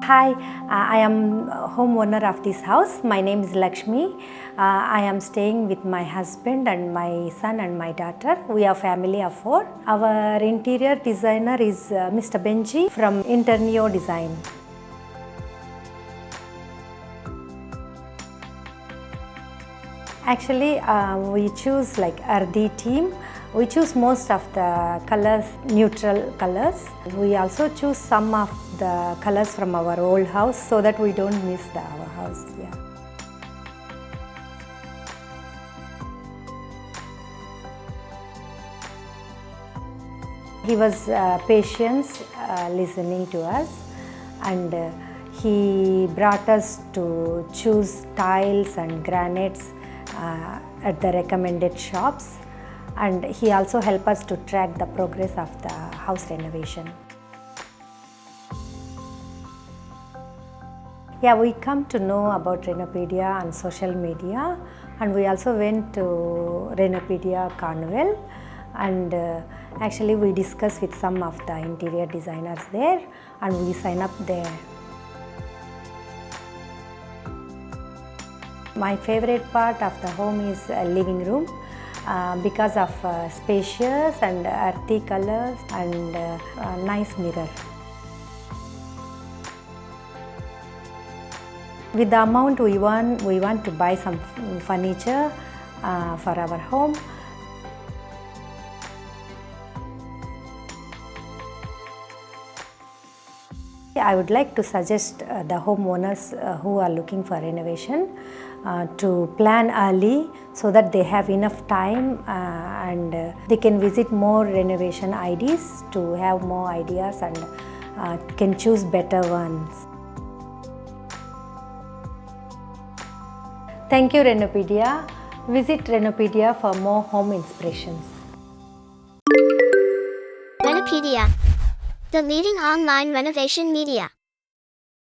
Hi, I am homeowner of this house. My name is Lakshmi. I am staying with my husband and my son and my daughter. We are a family of 4. Our interior designer is Mr. Benji from Internio Design. Actually, we choose like earthy theme. We choose most of the colors, neutral colors. We also choose some of the colors from our old house so that we don't miss our house. Yeah. He was patient listening to us, and he brought us to choose tiles and granites at the recommended shops, and he also helped us to track the progress of the house renovation. Yeah, we come to know about Renopedia on social media, and we also went to Renopedia Carnival, and actually we discussed with some of the interior designers there, and we sign up there. My favorite part of the home is living room because of spacious and earthy colors and nice mirror. With the amount we want to buy some furniture for our home. I would like to suggest the homeowners who are looking for renovation to plan early so that they have enough time and they can visit more renovation IDs to have more ideas and can choose better ones. Thank you, Renopedia. Visit Renopedia for more home inspirations. Renopedia, the leading online renovation media.